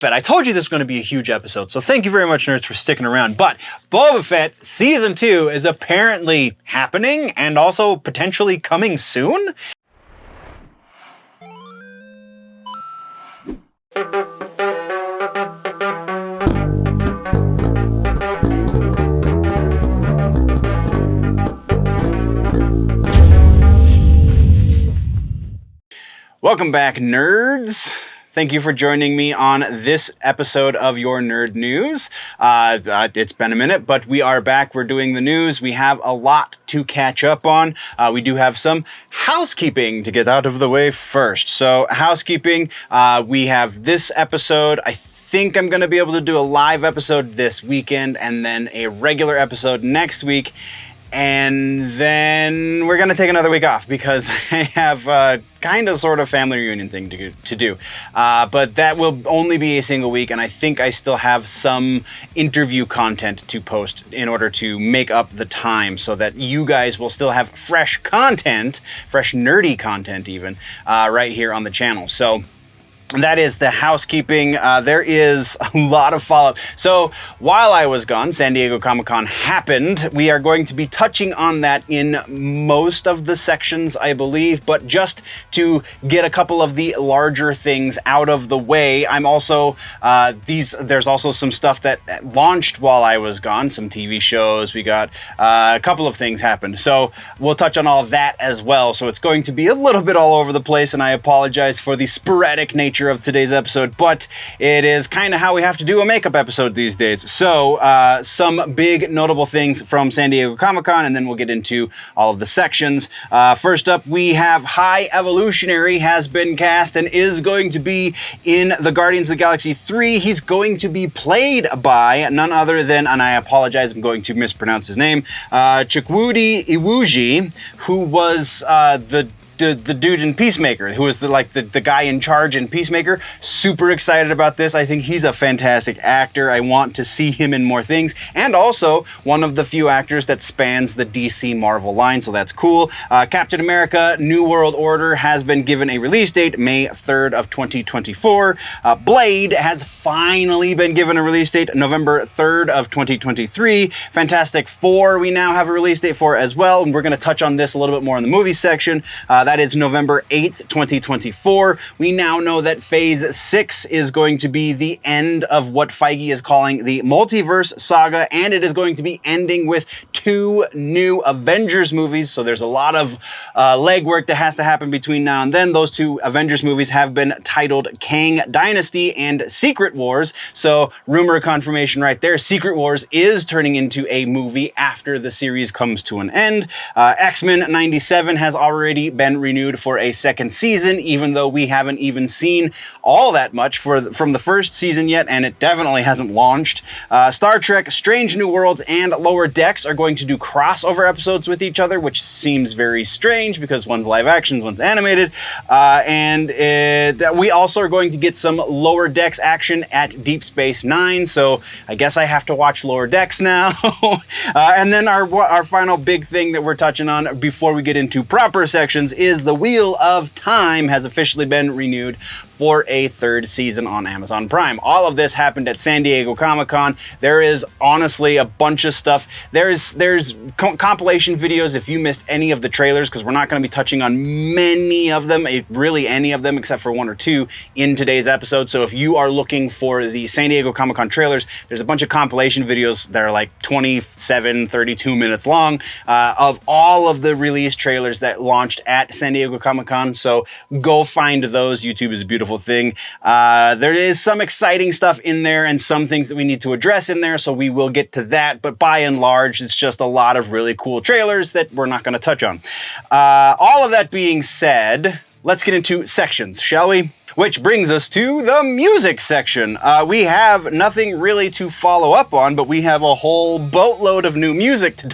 Fett. I told you this was going to be a huge episode, so thank you very much, nerds, for sticking around. But Boba Fett Season 2 is apparently happening and also potentially coming soon. Welcome back, nerds. Thank you for joining me on this episode of Your Nerd News. It's been a minute, but we are back. We're doing the news. We have a lot to catch up on. We do have some housekeeping to get out of the way first. So housekeeping, we have this episode. I think I'm going to be able to do a live episode this weekend and then a regular episode next week. And then we're going to take another week off because I have a kind of sort of family reunion thing to do. But that will only be a single week, and I think I still have some interview content to post in order to make up the time so that you guys will still have fresh content, fresh nerdy content even, right here on the channel. So that is the housekeeping. There is a lot of follow-up. So while I was gone, San Diego Comic-Con happened. We are going to be touching on that in most of the sections, I believe, but just to get a couple of the larger things out of the way, I'm also, there's also some stuff that launched while I was gone, some TV shows. We got a couple of things happened. So we'll touch on all of that as well. So it's going to be a little bit all over the place, and I apologize for the sporadic nature of today's episode, but it is kind of how we have to do a makeup episode these days. So some big notable things from San Diego Comic-Con, and then we'll get into all of the sections. First up, we have High Evolutionary has been cast and is going to be in the Guardians of the Galaxy 3. He's going to be played by none other than, and I apologize, I'm going to mispronounce his name, Chukwudi Iwuji, who was the dude in Peacemaker, who was the guy in charge in Peacemaker. Super excited about this. I think he's a fantastic actor. I want to see him in more things. And also one of the few actors that spans the DC Marvel line, so that's cool. Captain America New World Order has been given a release date, May 3rd of 2024. Blade has finally been given a release date, November 3rd of 2023. Fantastic Four we now have a release date for as well, and we're going to touch on this a little bit more in the movie section. That is November 8th, 2024. We now know that Phase 6 is going to be the end of what Feige is calling the Multiverse Saga, and it is going to be ending with 2 new Avengers movies. So there's a lot of legwork that has to happen between now and then. Those 2 Avengers movies have been titled Kang Dynasty and Secret Wars. So rumor confirmation right there. Secret Wars is turning into a movie after the series comes to an end. X-Men 97 has already been renewed for a second season, even though we haven't even seen all that much from the first season yet, and it definitely hasn't launched. Star Trek Strange New Worlds and Lower Decks are going to do crossover episodes with each other, which seems very strange because one's live action, one's animated. We also are going to get some Lower Decks action at Deep Space Nine, so I guess I have to watch Lower Decks now. And then our final big thing that we're touching on before we get into proper sections is the Wheel of Time has officially been renewed for a 3rd season on Amazon Prime. All of this happened at San Diego Comic-Con. There is honestly a bunch of stuff. There's compilation videos if you missed any of the trailers, because we're not going to be touching on many of them, really any of them except for 1 or 2 in today's episode. So if you are looking for the San Diego Comic-Con trailers, there's a bunch of compilation videos that are like 27, 32 minutes long of all of the release trailers that launched at San Diego Comic-Con. So go find those. YouTube is a beautiful thing. There is some exciting stuff in there and some things that we need to address in there, so we will get to that, but by and large it's just a lot of really cool trailers that we're not going to touch on. All of that being said, let's get into sections, shall we? Which brings us to the music section. We have nothing really to follow up on, but we have a whole boatload of new music to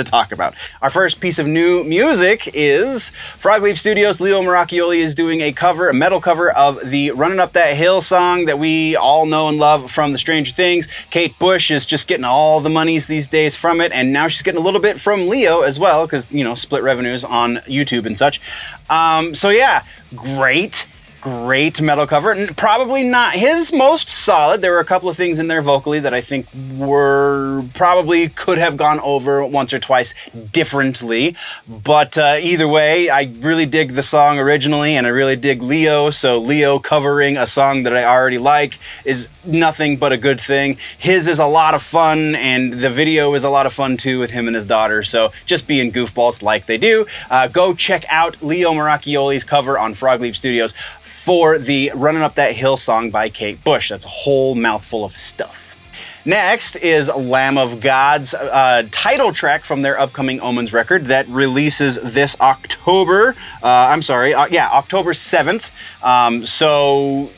talk about. Our first piece of new music is Frogleaf Studios' Leo Maracchioli is doing a metal cover of the Running Up That Hill song that we all know and love from the Stranger Things. Kate Bush is just getting all the monies these days from it, and now she's getting a little bit from Leo as well, because, you know, split revenues on YouTube and such. So yeah, great. Great metal cover, and probably not his most solid. There were a couple of things in there vocally that I think were probably could have gone over once or twice differently. But either way, I really dig the song originally, and I really dig Leo. So Leo covering a song that I already like is nothing but a good thing. His is a lot of fun, and the video is a lot of fun too with him and his daughter. So just being goofballs like they do. Go check out Leo Maracchioli's cover on Frog Leap Studios for the Running Up That Hill song by Kate Bush. That's a whole mouthful of stuff. Next is Lamb of God's title track from their upcoming Omens record that releases this October. October 7th. So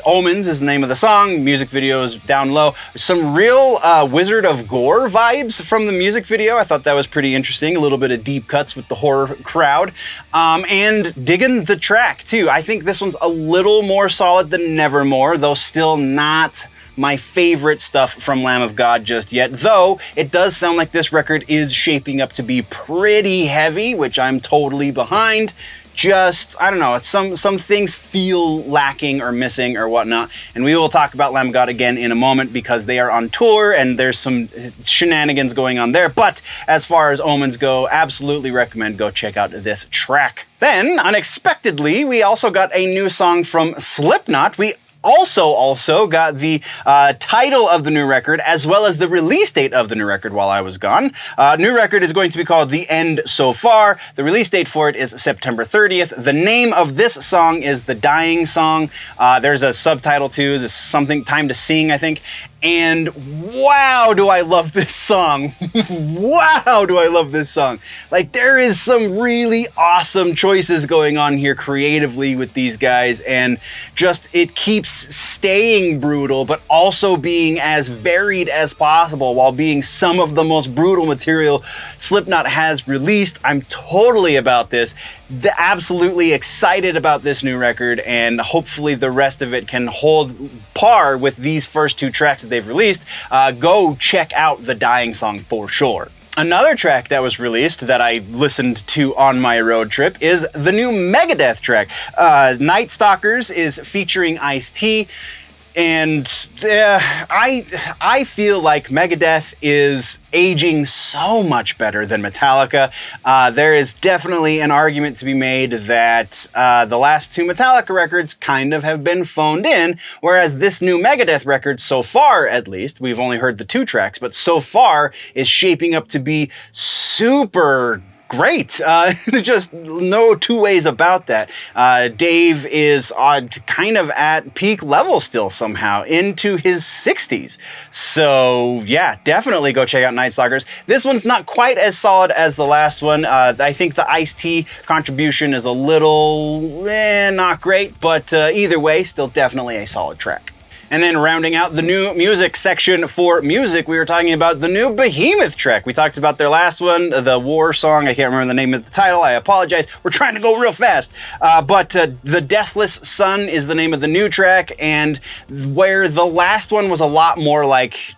Omens is the name of the song. Music video is down low. Some real Wizard of Gore vibes from the music video. I thought that was pretty interesting. A little bit of deep cuts with the horror crowd. And digging the track too. I think this one's a little more solid than Nevermore, though still not my favorite stuff from Lamb of God just yet. Though it does sound like this record is shaping up to be pretty heavy, which I'm totally behind. Just, I don't know, some things feel lacking or missing or whatnot. And we will talk about Lamb of God again in a moment because they are on tour and there's some shenanigans going on there. But as far as Omens go, absolutely recommend go check out this track. Then, unexpectedly, we also got a new song from Slipknot. We also got the title of the new record as well as the release date of the new record while I was gone. New record is going to be called The End So Far. The release date for it is September 30th. The name of this song is The Dying Song. There's a subtitle too. There's something, Time to Sing, I think. And wow, do I love this song. Wow, do I love this song. Like, there is some really awesome choices going on here creatively with these guys, and just it keeps staying brutal, but also being as varied as possible while being some of the most brutal material Slipknot has released. I'm totally about this. Absolutely excited about this new record, and hopefully the rest of it can hold par with these first two tracks that they've released. Go check out The Dying Song for sure. Another track that was released that I listened to on my road trip is the new Megadeth track. Night Stalkers is featuring Ice-T. And I feel like Megadeth is aging so much better than Metallica. There is definitely an argument to be made that the last two Metallica records kind of have been phoned in, whereas this new Megadeth record, so far at least, we've only heard the two tracks, but so far is shaping up to be super great. Just no two ways about that. Dave is kind of at peak level still somehow, into his 60s. So yeah, definitely go check out Night Stalkers. This one's not quite as solid as the last one. I think the Ice-T contribution is a little not great, but either way, still definitely a solid track. And then rounding out the new music section for music, we were talking about the new Behemoth track. We talked about their last one, the War song. I can't remember the name of the title. I apologize. We're trying to go real fast. But The Deathless Sun is the name of the new track. And where the last one was a lot more like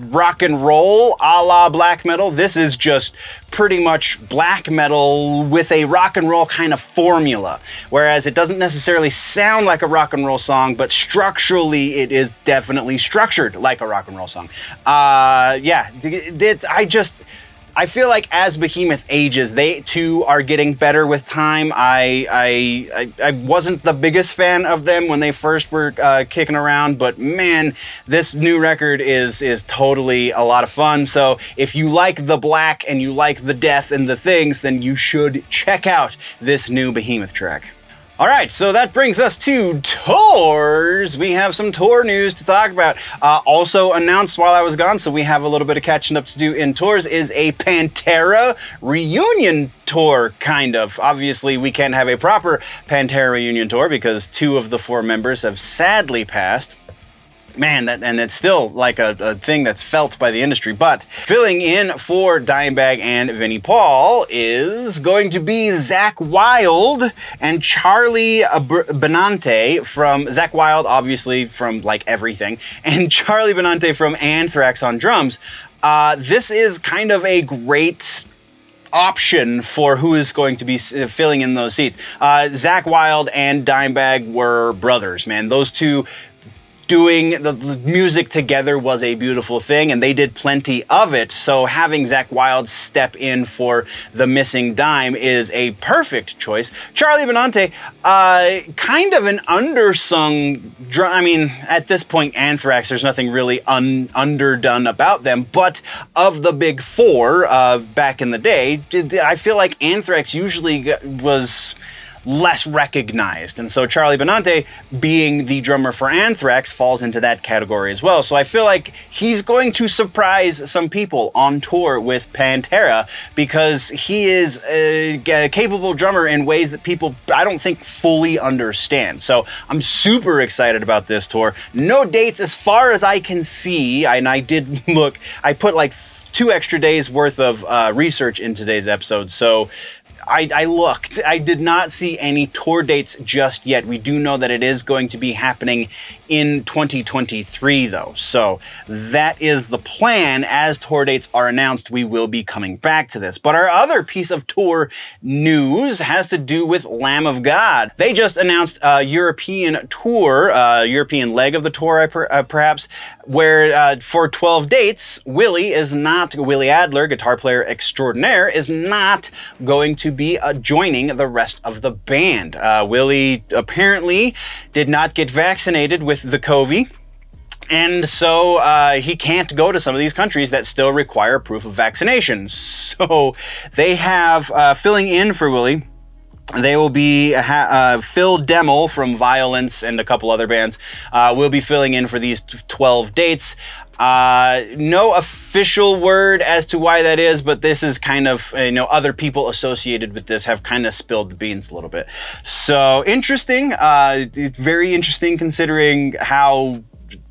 rock and roll a la black metal, this is just pretty much black metal with a rock and roll kind of formula, whereas it doesn't necessarily sound like a rock and roll song, but structurally it is definitely structured like a rock and roll song. I feel like as Behemoth ages, they too are getting better with time. I wasn't the biggest fan of them when they first were kicking around, but man, this new record is totally a lot of fun. So if you like the black and you like the death and the things, then you should check out this new Behemoth track. All right, so that brings us to tours. We have some tour news to talk about. Also announced while I was gone, so we have a little bit of catching up to do in tours, is a Pantera reunion tour, kind of. Obviously, we can't have a proper Pantera reunion tour because two of the four members have sadly passed. Man, and it's still like a thing that's felt by the industry. But filling in for Dimebag and Vinnie Paul is going to be Zakk Wylde and Charlie Benante from Zakk Wylde, obviously from like everything, and Charlie Benante from Anthrax on drums. This is kind of a great option for who is going to be filling in those seats. Zakk Wylde and Dimebag were brothers, man. Those two doing the music together was a beautiful thing, and they did plenty of it. So having Zakk Wylde step in for the missing Dime is a perfect choice. Charlie Benante, kind of an undersung I mean, at this point, Anthrax, there's nothing really underdone about them, but of the big four back in the day, I feel like Anthrax usually was less recognized. And so Charlie Benante, being the drummer for Anthrax, falls into that category as well. So I feel like he's going to surprise some people on tour with Pantera, because he is a capable drummer in ways that people, I don't think, fully understand. So I'm super excited about this tour. No dates as far as I can see, and I did look, I put like 2 extra days worth of research in today's episode. So I looked. I did not see any tour dates just yet. We do know that it is going to be happening in 2023, though. So that is the plan. As tour dates are announced, we will be coming back to this. But our other piece of tour news has to do with Lamb of God. They just announced a European tour, European leg of the tour, perhaps, where for 12 dates, Willie Adler, guitar player extraordinaire, is not going to be joining the rest of the band. Willie apparently did not get vaccinated with the COVID, and so he can't go to some of these countries that still require proof of vaccination. So they have, filling in for Willie, they will be Phil Demmel from Violence and a couple other bands will be filling in for these 12 dates. No official word as to why that is, but this is kind of, other people associated with this have kind of spilled the beans a little bit. So interesting, very interesting considering how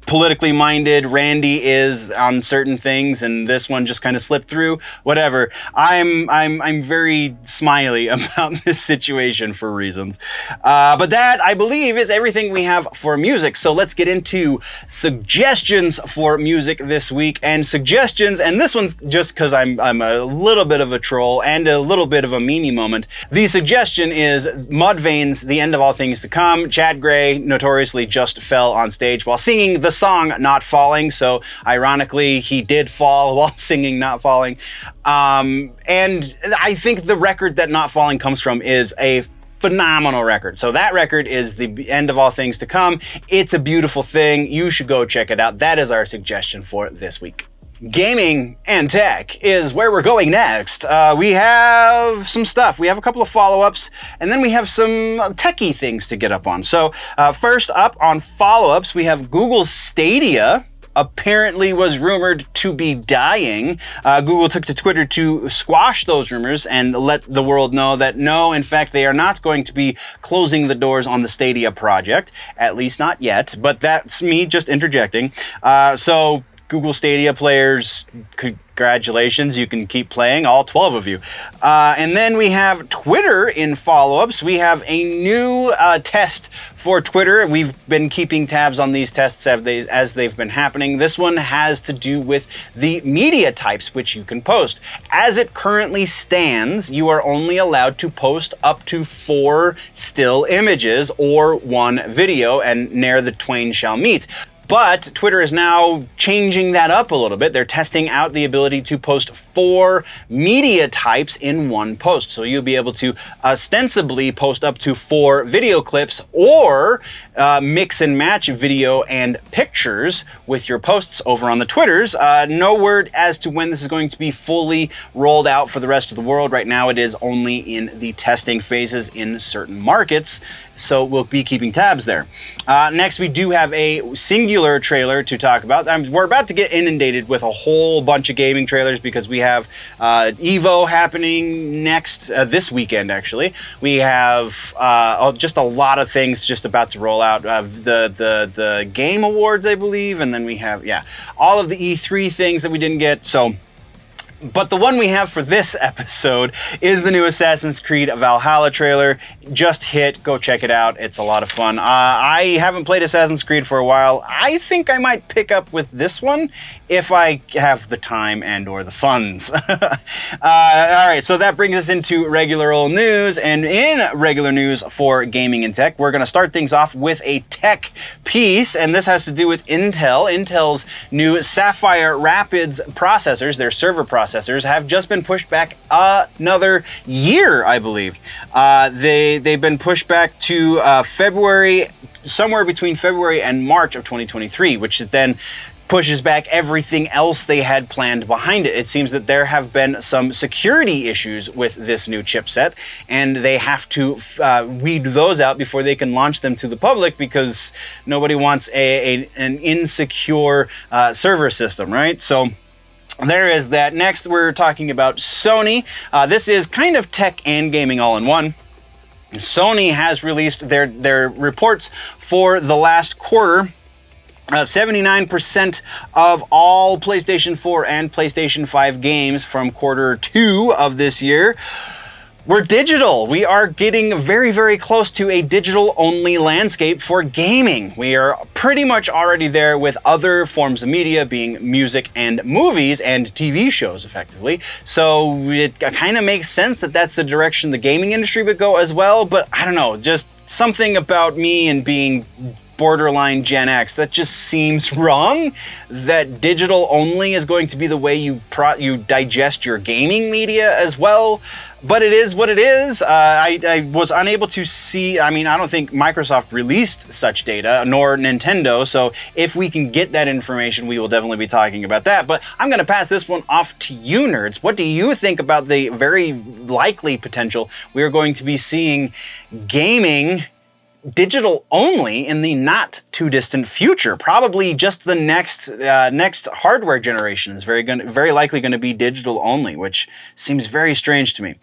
politically minded Randy is on certain things, and this one just kind of slipped through. Whatever. I'm very smiley about this situation for reasons. But that, I believe, is everything we have for music. So let's get into suggestions for music this week. And suggestions, and this one's just because I'm a little bit of a troll and a little bit of a meanie moment. The suggestion is Mudvayne's The End of All Things to Come. Chad Gray notoriously just fell on stage while singing the song Not Falling, so ironically he did fall while singing Not Falling, and I think the record that Not Falling comes from is a phenomenal record. So that record is The End of All Things to Come. It's a beautiful thing. You should go check it out. That is our suggestion for this week. Gaming and tech is where we're going next. We have some stuff. We have a couple of follow-ups, and then we have some techie things to get up on. So first up on follow-ups, we have Google Stadia. Apparently was rumored to be dying. Google took to Twitter to squash those rumors and let the world know that no, in fact, they are not going to be closing the doors on the Stadia project, at least not yet. But that's me just interjecting. So Google Stadia players, congratulations, you can keep playing, all 12 of you. And then we have Twitter in follow-ups. We have a new test for Twitter. We've been keeping tabs on these tests as they've been happening. This one has to do with the media types which you can post. As it currently stands, you are only allowed to post up to 4 still images or 1 video, and ne'er the twain shall meet. But Twitter is now changing that up a little bit. They're testing out the ability to post 4 media types in one post. So you'll be able to ostensibly post up to 4 video clips, or mix and match video and pictures with your posts over on the Twitters. No word as to when this is going to be fully rolled out for the rest of the world. Right now it is only in the testing phases in certain markets, so we'll be keeping tabs there. Next, we do have a singular trailer to talk about. We're about to get inundated with a whole bunch of gaming trailers because we have EVO happening next, this weekend actually. We have just a lot of things just about to roll out. The Game Awards, I believe, and then we have, all of the E3 things that we didn't get. So But the one we have for this episode is the new Assassin's Creed Valhalla trailer. Just hit, go check it out. It's a lot of fun. I haven't played Assassin's Creed for a while. I think I might pick up with this one if I have the time and or the funds. All right, so that brings us into regular old news. And in regular news for gaming and tech, we're going to start things off with a tech piece. And this has to do with Intel. Intel's new Sapphire Rapids processors, their server processors, have just been pushed back another year, I believe. They've been pushed back to February, somewhere between February and March of 2023, which then pushes back everything else they had planned behind it. It seems that there have been some security issues with this new chipset, and they have to weed those out before they can launch them to the public, because nobody wants an insecure server system, right? So there is that. Next, we're talking about Sony. This is kind of tech and gaming all in one. Sony has released their reports for the last quarter. 79% of all PlayStation 4 and PlayStation 5 games from quarter 2 of this year were digital. We are getting very, very close to a digital-only landscape for gaming. We are pretty much already there with other forms of media, being music and movies and TV shows, effectively. So it kind of makes sense that that's the direction the gaming industry would go as well, but I don't know, just something about me and being borderline Gen X, that just seems wrong, that digital only is going to be the way you digest your gaming media as well. But it is what it is. I was unable to see, I don't think Microsoft released such data, nor Nintendo, so if we can get that information, we will definitely be talking about that. But I'm going to pass this one off to you, nerds. What do you think about the very likely potential we are going to be seeing gaming digital only in the not too distant future? Probably just the next hardware generation is very likely going to be digital only, which seems very strange to me.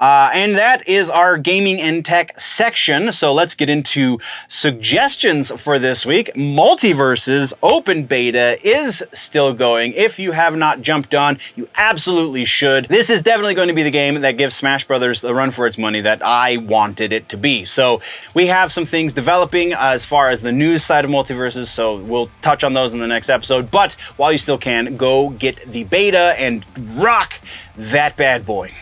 And that is our gaming and tech section. So let's get into suggestions for this week. Multiversus open beta is still going. If you have not jumped on, you absolutely should. This is definitely going to be the game that gives Smash Brothers the run for its money that I wanted it to be. So we have some things developing as far as the news side of Multiversus, so we'll touch on those in the next episode. But while you still can, go get the beta and rock that bad boy.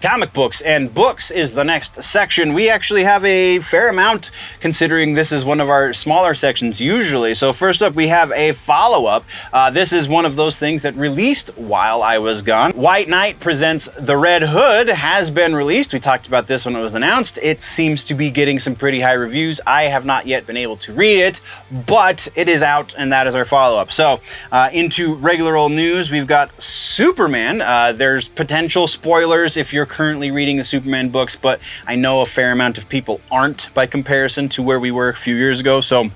Comic books and books is the next section. We actually have a fair amount, considering this is one of our smaller sections usually. So first up, we have a follow-up. This is one of those things that released while I was gone. White Knight presents The Red Hood has been released. We talked about this when it was announced. It seems to be getting some pretty high reviews. I have not yet been able to read it, but it is out, and that is our follow-up. So into regular old news, we've got Superman. There's potential spoilers if you're currently reading the Superman books, but I know a fair amount of people aren't by comparison to where we were a few years ago. So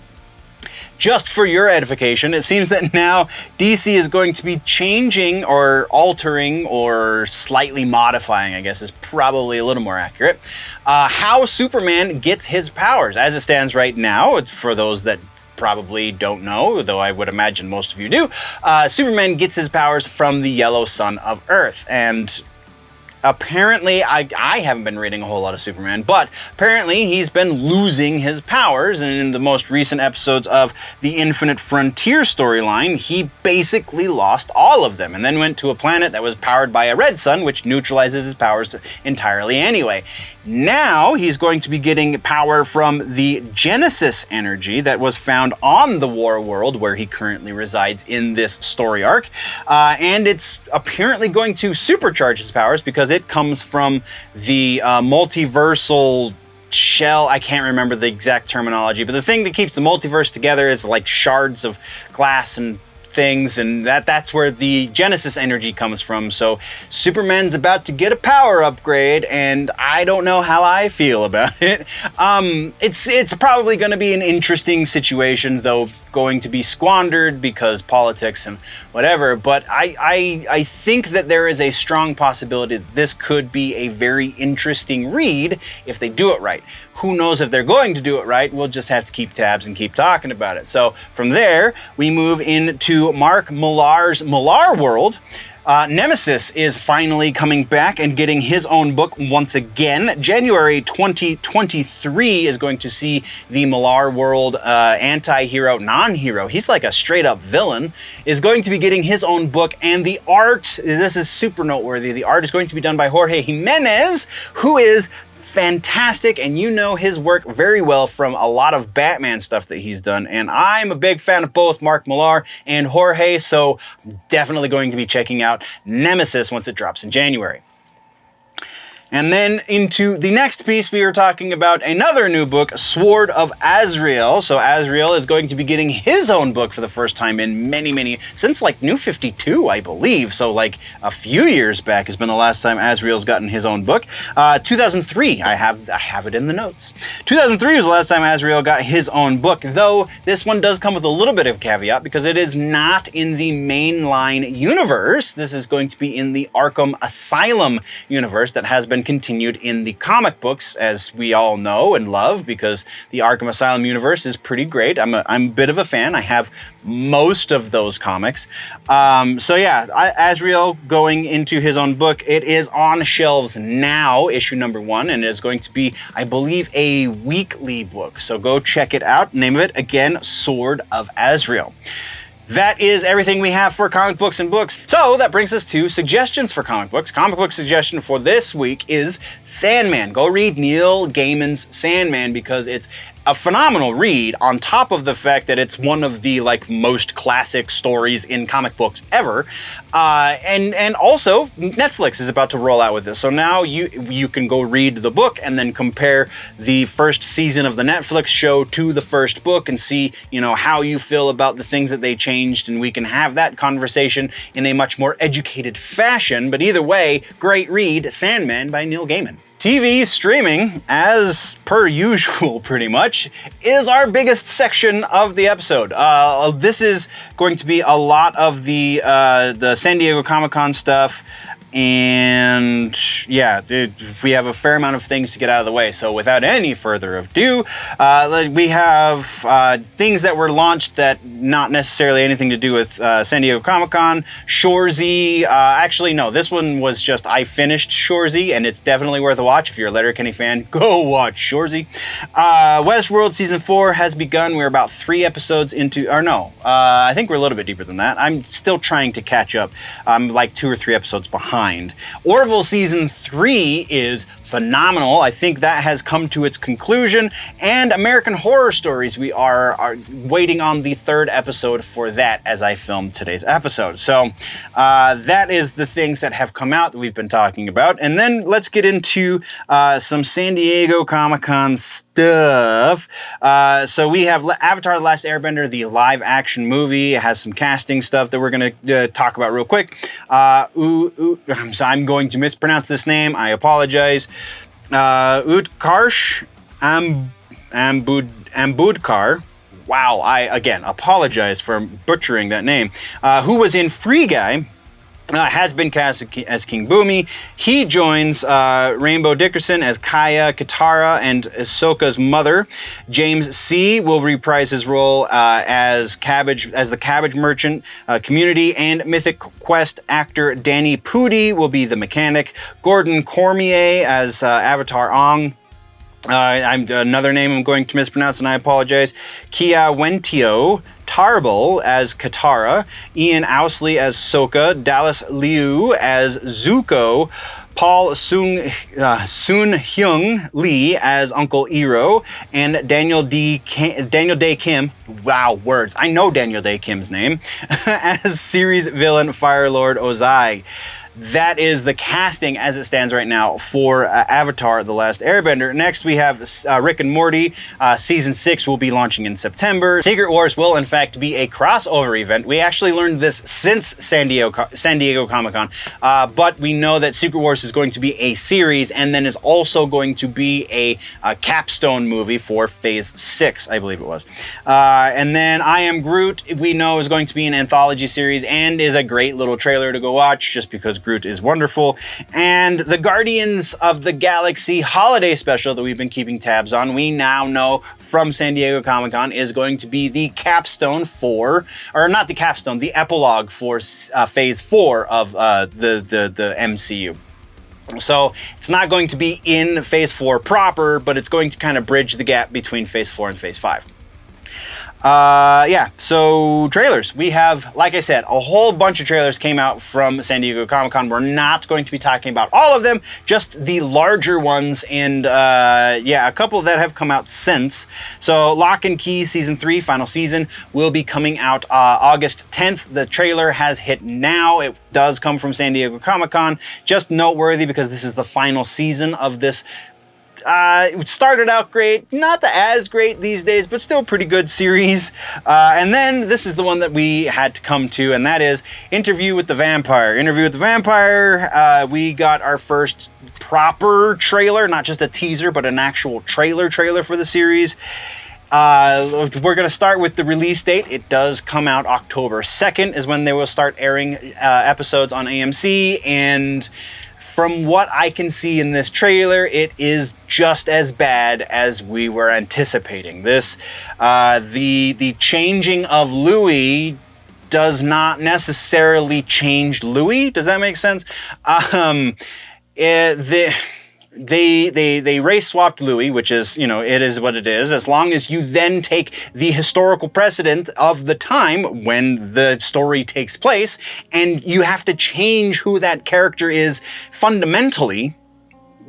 just for your edification, it seems that now DC is going to be changing or altering or slightly modifying, I guess is probably a little more accurate, how Superman gets his powers. As it stands right now, for those that probably don't know, though I would imagine most of you do, Superman gets his powers from the yellow sun of Earth. And apparently, I haven't been reading a whole lot of Superman, but apparently he's been losing his powers, and in the most recent episodes of the Infinite Frontier storyline, he basically lost all of them, and then went to a planet that was powered by a red sun, which neutralizes his powers entirely anyway. Now he's going to be getting power from the Genesis energy that was found on the War World, where he currently resides in this story arc, and it's apparently going to supercharge his powers because it comes from the multiversal shell. I can't remember the exact terminology, but the thing that keeps the multiverse together is like shards of glass and things, and that's where the Genesis energy comes from. So Superman's about to get a power upgrade, and I don't know how I feel about it. It's probably going to be an interesting situation, though going to be squandered because politics and whatever, but I think that there is a strong possibility that this could be a very interesting read if they do it right. Who knows if they're going to do it right? We'll just have to keep tabs and keep talking about it. So from there, we move into Mark Millar's Millar World. Nemesis is finally coming back and getting his own book once again. January 2023 is going to see the Millar world anti-hero, non-hero, he's like a straight-up villain, is going to be getting his own book, and the art, this is super noteworthy, the art is going to be done by Jorge Jimenez, who is fantastic, and you know his work very well from a lot of Batman stuff that he's done, and I'm a big fan of both Mark Millar and Jorge, so I'm definitely going to be checking out Nemesis once it drops in January. And then into the next piece, we are talking about another new book, Sword of Azrael. So Azrael is going to be getting his own book for the first time in since like New 52, I believe. So like a few years back has been the last time Azrael's gotten his own book. 2003, I have it in the notes. 2003 was the last time Azrael got his own book, though this one does come with a little bit of caveat because it is not in the mainline universe. This is going to be in the Arkham Asylum universe that has been continued in the comic books, as we all know and love, because the Arkham Asylum universe is pretty great. I'm a bit of a fan. I have most of those comics. So yeah, Azrael going into his own book. It is on shelves now, issue number 1, and it is going to be, I believe, a weekly book. So go check it out. Name of it, again, Sword of Azrael. That is everything we have for comic books and books. So that brings us to suggestions for comic books. Comic book suggestion for this week is Sandman. Go read Neil Gaiman's Sandman because it's a phenomenal read, on top of the fact that it's one of the most classic stories in comic books ever. And also Netflix is about to roll out with this. So now you can go read the book and then compare the first season of the Netflix show to the first book and see, how you feel about the things that they changed, and we can have that conversation in a much more educated fashion. But either way, great read, Sandman by Neil Gaiman. TV streaming, as per usual pretty much, is our biggest section of the episode. This is going to be a lot of the San Diego Comic-Con stuff, and yeah, we have a fair amount of things to get out of the way. So without any further ado, we have things that were launched that not necessarily anything to do with San Diego Comic-Con. Shorsey, actually no, this one was just, I finished Shorsey, and it's definitely worth a watch. If you're a Letterkenny fan, go watch Shorsey. Westworld Season 4 has begun. We're about 3 episodes into, or no, I think we're a little bit deeper than that. I'm still trying to catch up. I'm like 2 or 3 episodes behind. Orville Season 3 is phenomenal. I think that has come to its conclusion. And American Horror Stories, we are waiting on the 3rd episode for that as I filmed today's episode. So that is the things that have come out that we've been talking about. And then let's get into some San Diego Comic-Con stuff. So we have Avatar: The Last Airbender, the live action movie. It has some casting stuff that we're going to talk about real quick. I'm going to mispronounce this name. I apologize. Utkarsh Ambudkar. Wow, I again apologize for butchering that name. Who was in Free Guy. Has been cast as King Bumi. He joins Rainbow Dickerson as Kaya Katara and Ahsoka's mother. James C. will reprise his role as the Cabbage Merchant. Community and Mythic Quest actor Danny Pudi will be the mechanic. Gordon Cormier as Avatar Ong. Another name I'm going to mispronounce, and I apologize. Kia Wentio Tarbell as Katara, Ian Owsley as Sokka, Dallas Liu as Zuko, Paul Soon-Hyung Lee as Uncle Iroh, and Daniel Day Kim, wow, words, I know Daniel Day Kim's name, as series villain Firelord Ozai. That is the casting as it stands right now for Avatar: The Last Airbender. Next, we have Rick and Morty. Season 6 will be launching in September. Secret Wars will, in fact, be a crossover event. We actually learned this since San Diego Comic-Con, but we know that Secret Wars is going to be a series, and then is also going to be a capstone movie for Phase 6, I believe it was. And then I Am Groot, we know, is going to be an anthology series, and is a great little trailer to go watch, just because Groot is wonderful. And the Guardians of the Galaxy holiday special that we've been keeping tabs on, we now know from San Diego Comic-Con is going to be the capstone for, or not the capstone, the epilogue for Phase 4 of the MCU. So it's not going to be in Phase 4 proper, but it's going to kind of bridge the gap between Phase 4 and Phase 5. Yeah, so trailers. We have, like I said, a whole bunch of trailers came out from San Diego Comic-Con. We're not going to be talking about all of them, just the larger ones, and yeah, a couple that have come out since. So Lock and Key Season 3, final season, will be coming out August 10th. The trailer has hit now. It does come from San Diego Comic-Con. Just noteworthy because this is the final season of this. It started out great, not as great these days, but still pretty good series. And then this is the one that we had to come to, and that is Interview with the Vampire. Interview with the Vampire, we got our first proper trailer, not just a teaser, but an actual trailer for the series. We're going to start with the release date. It does come out October 2nd is when they will start airing episodes on AMC, and from what I can see in this trailer, it is just as bad as we were anticipating. This, the changing of Louis does not necessarily change Louis. Does that make sense? They race swapped Louis, which is, you know, it is what it is, as long as you then take the historical precedent of the time when the story takes place, and you have to change who that character is fundamentally,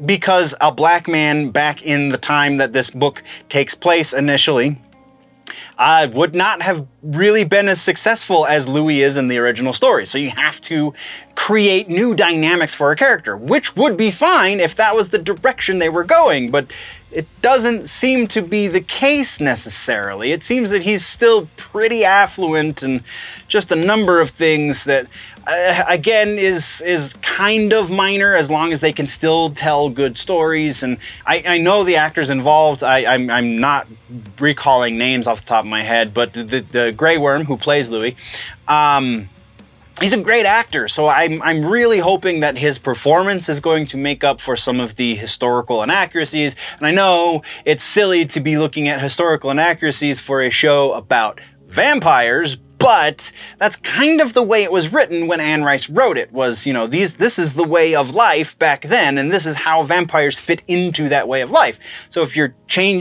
because a black man back in the time that this book takes place initially would not have really been as successful as Louis is in the original story. So you have to create new dynamics for a character, which would be fine if that was the direction they were going, but it doesn't seem to be the case necessarily. It seems that he's still pretty affluent and just a number of things that, again, is kind of minor as long as they can still tell good stories. And I know the actors involved. I'm not recalling names off the top of my head, but the Grey Worm who plays Louis, he's a great actor, so I'm really hoping that his performance is going to make up for some of the historical inaccuracies. And I know it's silly to be looking at historical inaccuracies for a show about vampires, but that's kind of the way it was written when Anne Rice wrote it, was, you know, this is the way of life back then, and this is how vampires fit into that way of life. So if you're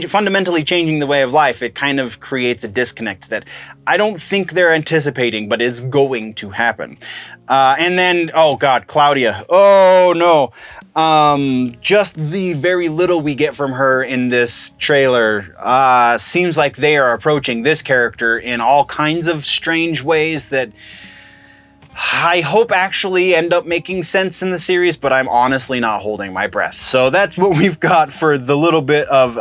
fundamentally changing the way of life, it kind of creates a disconnect that I don't think they're anticipating, but is going to happen. And then, oh God, Claudia. Oh no. Just the very little we get from her in this trailer seems like they are approaching this character in all kinds of strange ways that I hope actually end up making sense in the series, but I'm honestly not holding my breath. So that's what we've got for the little bit of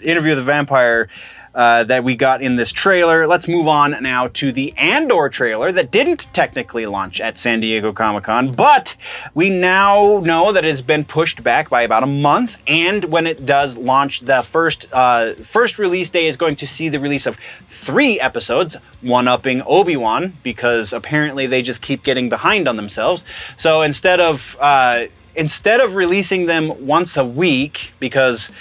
Interview with the Vampire that we got in this trailer. Let's move on now to the Andor trailer that didn't technically launch at San Diego Comic-Con, but we now know that it's been pushed back by about a month, and when it does launch, the first release day is going to see the release of 3 episodes, one-upping Obi-Wan, because apparently they just keep getting behind on themselves. So instead of releasing them once a week, because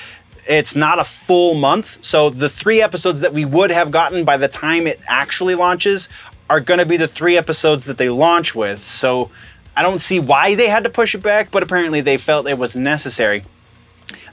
it's not a full month, so the 3 episodes that we would have gotten by the time it actually launches are going to be the 3 episodes that they launch with. So I don't see why they had to push it back, but apparently they felt it was necessary.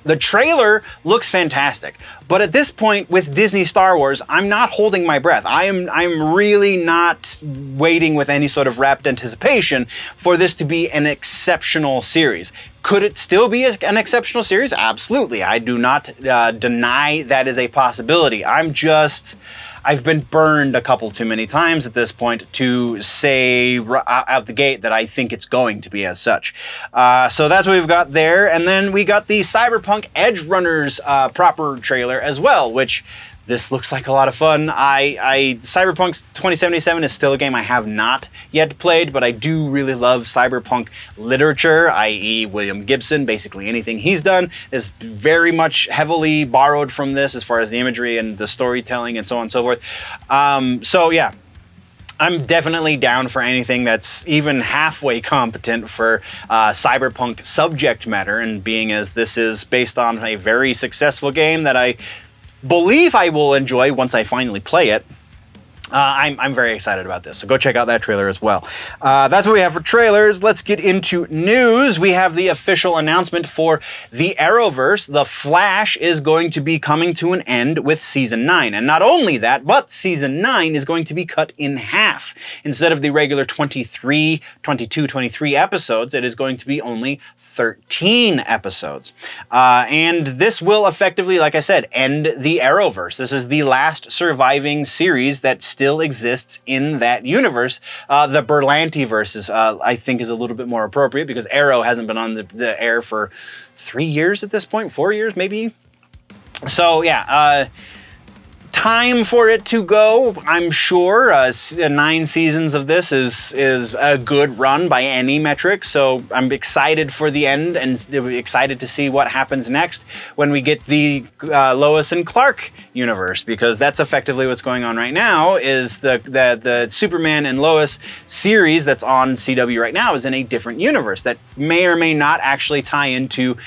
The trailer looks fantastic, but at this point with Disney Star Wars, I'm not holding my breath. I'm really not waiting with any sort of rapt anticipation for this to be an exceptional series. Could it still be an exceptional series? Absolutely. I do not deny that is a possibility. I've been burned a couple too many times at this point to say out the gate that I think it's going to be as such. So that's what we've got there. And then we got the Cyberpunk Edgerunners proper trailer as well, which this looks like a lot of fun. Cyberpunk 2077 is still a game I have not yet played, but I do really love cyberpunk literature, i.e. William Gibson. Basically anything he's done is very much heavily borrowed from this as far as the imagery and the storytelling and so on and so forth. So yeah. I'm definitely down for anything that's even halfway competent for cyberpunk subject matter, and being as this is based on a very successful game that I believe I will enjoy once I finally play it. I'm very excited about this, so go check out that trailer as well. That's what we have for trailers. Let's get into news. We have the official announcement for the Arrowverse. The Flash is going to be coming to an end with Season 9. And not only that, but Season 9 is going to be cut in half. Instead of the regular 23 episodes, it is going to be only 13 episodes. And this will effectively, like I said, end the Arrowverse. This is the last surviving series that still exists in that universe. The Berlantiverse I think is a little bit more appropriate because Arrow hasn't been on the air for 3 years at this point, 4 years maybe. So yeah, time for it to go, I'm sure. 9 seasons of this is a good run by any metric, so I'm excited for the end and excited to see what happens next when we get the Lois and Clark universe, because that's effectively what's going on right now. Is the Superman and Lois series that's on CW right now is in a different universe that may or may not actually tie into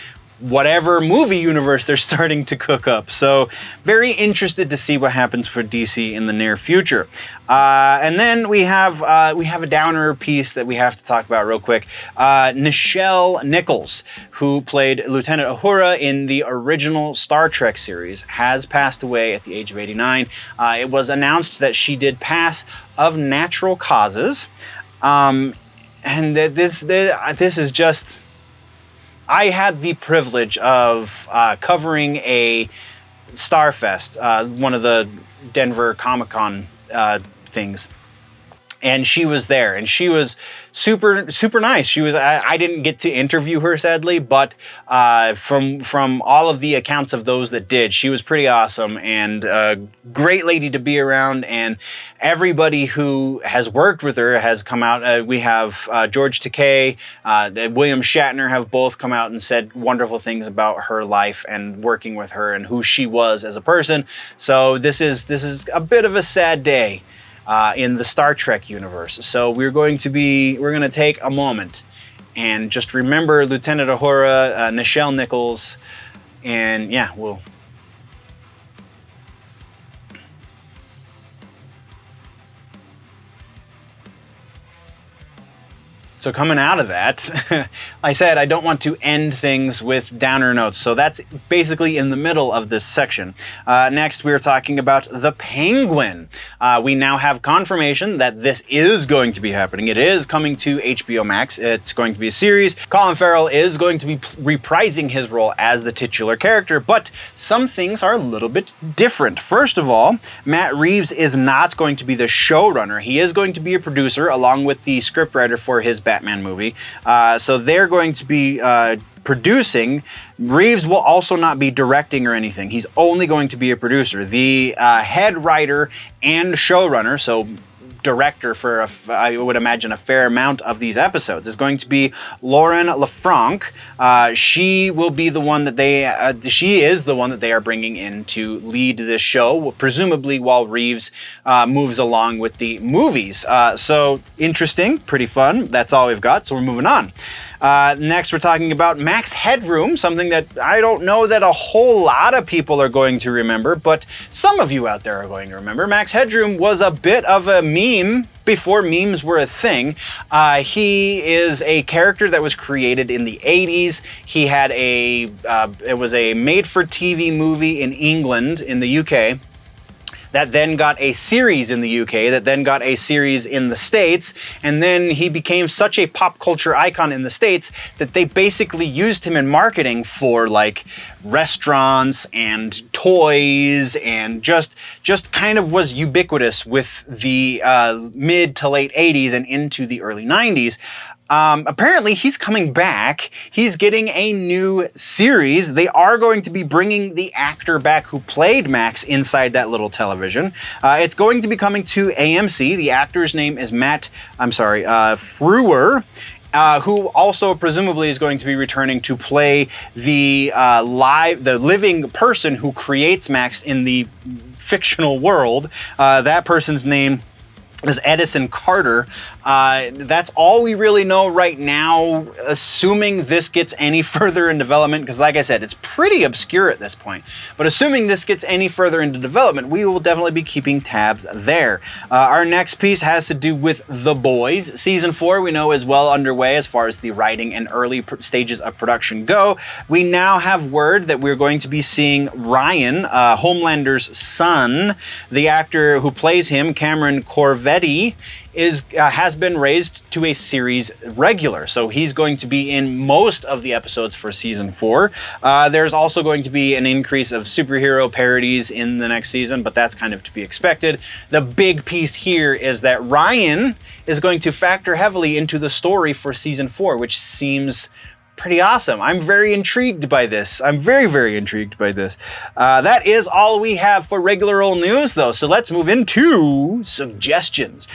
whatever movie universe they're starting to cook up. So very interested to see what happens for DC in the near future. And then we have a downer piece that we have to talk about real quick. Nichelle Nichols, who played Lieutenant Uhura in the original Star Trek series, has passed away at the age of 89. It was announced that she did pass of natural causes. And this is just... I had the privilege of covering a Starfest, one of the Denver Comic-Con things. And she was there, and she was super nice. She was. I didn't get to interview her, sadly, but from all of the accounts of those that did, she was pretty awesome and a great lady to be around. And everybody who has worked with her has come out. We have George Takei, William Shatner have both come out and said wonderful things about her life and working with her and who she was as a person. So this is a bit of a sad day in the Star Trek universe. So we're going to take a moment and just remember Lieutenant Uhura, Nichelle Nichols, and yeah, we'll... So coming out of that, I said I don't want to end things with downer notes, so that's basically in the middle of this section. Next, we're talking about The Penguin. We now have confirmation that this is going to be happening. It is coming to HBO Max. It's going to be a series. Colin Farrell is going to be reprising his role as the titular character, but some things are a little bit different. First of all, Matt Reeves is not going to be the showrunner. He is going to be a producer along with the scriptwriter for his Batman movie. So they're going to be producing. Reeves will also not be directing or anything. He's only going to be a producer. The head writer and showrunner, so director for, I would imagine, a fair amount of these episodes, is going to be Lauren Lefranc. She will be the one that she is the one that they are bringing in to lead this show, presumably while Reeves moves along with the movies. So interesting, pretty fun. That's all we've got, so we're moving on. Next, we're talking about Max Headroom, something that I don't know that a whole lot of people are going to remember, but some of you out there are going to remember. Max Headroom was a bit of a meme before memes were a thing. He is a character that was created in the 80s. He had it was a made-for-TV movie in England, in the UK, that then got a series in the UK, that then got a series in the States, and then he became such a pop culture icon in the States that they basically used him in marketing for like restaurants and toys, and just kind of was ubiquitous with the mid to late 80s and into the early 90s. Apparently he's coming back. He's getting a new series. They are going to be bringing the actor back who played Max inside that little television. It's going to be coming to AMC. The actor's name is Frewer. Who also presumably is going to be returning to play the living person who creates Max in the fictional world. That person's name as Edison Carter. That's all we really know right now, assuming this gets any further in development, because like I said, it's pretty obscure at this point. But assuming this gets any further into development, we will definitely be keeping tabs there. Our next piece has to do with The Boys. Season 4 we know is well underway as far as the writing and early stages of production go. We now have word that we're going to be seeing Ryan, Homelander's son. The actor who plays him, Cameron Corvetti, has been raised to a series regular, so he's going to be in most of the episodes for season 4. There's also going to be an increase of superhero parodies in the next season, but that's kind of to be expected. The big piece here is that Ryan is going to factor heavily into the story for season 4, which seems pretty awesome. I'm very intrigued by this. I'm very, very intrigued by this. That is all we have for regular old news, though. So let's move into suggestions.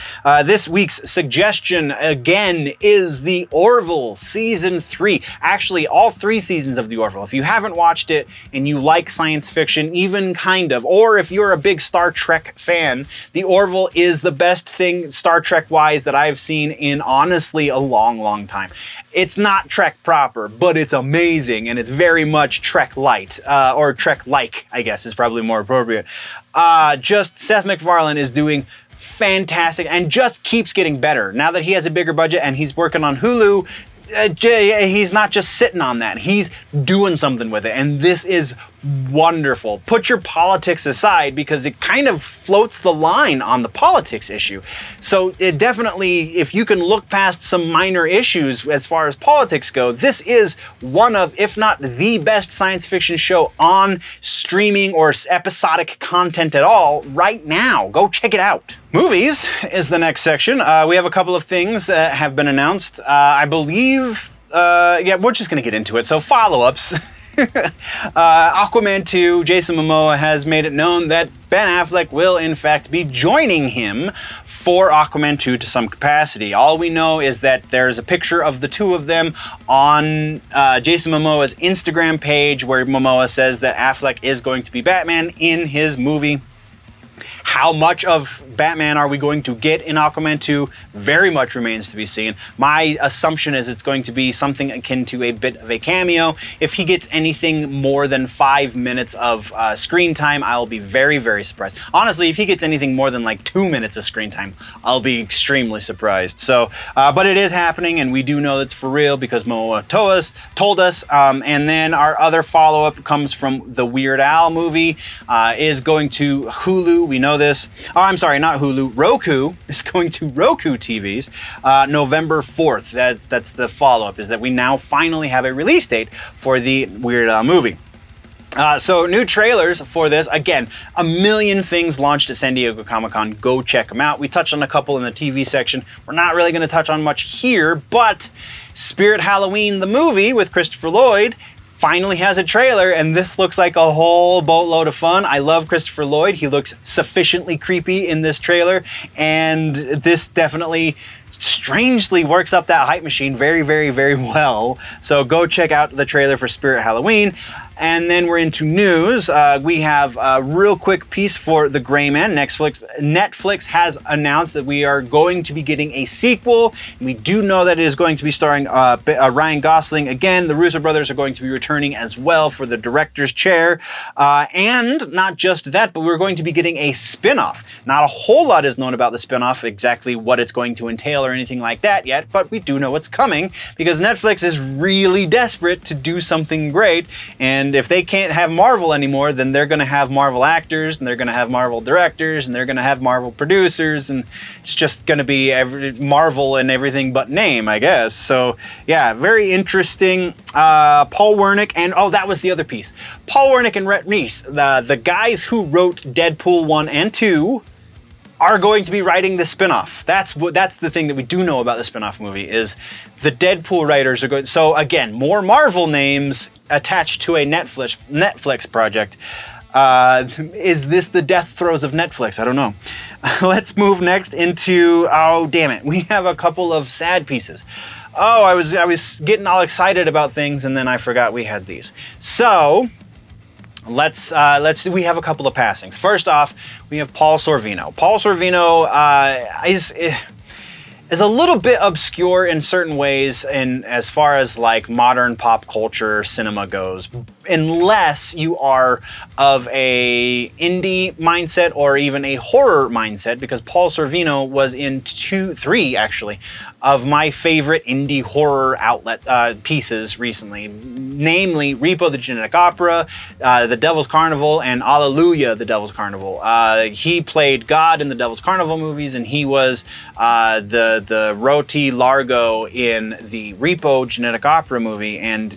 This week's suggestion, again, is the Orville Season 3. Actually, all 3 seasons of the Orville. If you haven't watched it and you like science fiction, even kind of, or if you're a big Star Trek fan, the Orville is the best thing Star Trek-wise that I've seen in, honestly, a long, long time. It's not Trek proper, but it's amazing, and it's very much Trek light, or Trek-like, I guess is probably more appropriate. Just Seth MacFarlane is doing fantastic and just keeps getting better. Now that he has a bigger budget and he's working on Hulu, he's not just sitting on that. He's doing something with it, and this is wonderful. Put your politics aside, because it kind of floats the line on the politics issue. So it definitely, if you can look past some minor issues as far as politics go, this is one of, if not the best science fiction show on streaming or episodic content at all right now. Go check it out. Movies is the next section. We have a couple of things that have been announced. I believe, yeah, we're just going to get into it. So follow-ups. Aquaman 2, Jason Momoa has made it known that Ben Affleck will in fact be joining him for Aquaman 2 to some capacity. All we know is that there's a picture of the two of them on Jason Momoa's Instagram page, where Momoa says that Affleck is going to be Batman in his movie. How much of Batman are we going to get in Aquaman 2 very much remains to be seen. My assumption is it's going to be something akin to a bit of a cameo. If he gets anything more than 5 minutes of screen time, I'll be very, very surprised. Honestly, if he gets anything more than like 2 minutes of screen time, I'll be extremely surprised. So, but it is happening, and we do know it's for real because Momoa told us. And then our other follow-up comes from the Weird Al movie, is going to Hulu. We know this. Oh, I'm sorry, not Hulu. Roku is going to Roku TVs November 4th. That's the follow-up, is that we now finally have a release date for the Weird Al movie. So new trailers for this. Again, a million things launched at San Diego Comic-Con. Go check them out. We touched on a couple in the TV section. We're not really going to touch on much here, but Spirit Halloween, the movie with Christopher Lloyd, finally has a trailer, and this looks like a whole boatload of fun. I love Christopher Lloyd. He looks sufficiently creepy in this trailer, and this definitely strangely works up that hype machine very, very, very well. So go check out the trailer for Spirit Halloween. And then we're into news. We have a real quick piece for The Gray Man. Netflix has announced that we are going to be getting a sequel. We do know that it is going to be starring Ryan Gosling. Again, the Russo brothers are going to be returning as well for the director's chair. And not just that, but we're going to be getting a spin-off. Not a whole lot is known about the spin-off, exactly what it's going to entail or anything like that yet, but we do know it's coming because Netflix is really desperate to do something great. And if they can't have Marvel anymore, then they're going to have Marvel actors, and they're going to have Marvel directors, and they're going to have Marvel producers, and it's just going to be Marvel and everything but name, I guess. So, yeah, very interesting. Paul Wernick, and that was the other piece. Paul Wernick and Rhett Reese, the guys who wrote Deadpool 1 and 2, are going to be writing the spin-off. That's the thing that we do know about the spin-off movie, is the Deadpool writers are going. So again, more Marvel names attached to a Netflix project. Is this the death throes of Netflix? I don't know. Let's move next into, oh damn it, we have a couple of sad pieces. Oh, I was getting all excited about things, and then I forgot we had these. So We have a couple of passings. First off, we have Paul Sorvino. Paul Sorvino is a little bit obscure in certain ways, and as far as like modern pop culture cinema goes, unless you are of a indie mindset or even a horror mindset, because Paul Sorvino was in three actually of my favorite indie horror outlet pieces recently, namely Repo the Genetic Opera, The Devil's Carnival, and Alleluia the Devil's Carnival. He played God in the Devil's Carnival movies, and he was the Roti Largo in the Repo Genetic Opera movie, and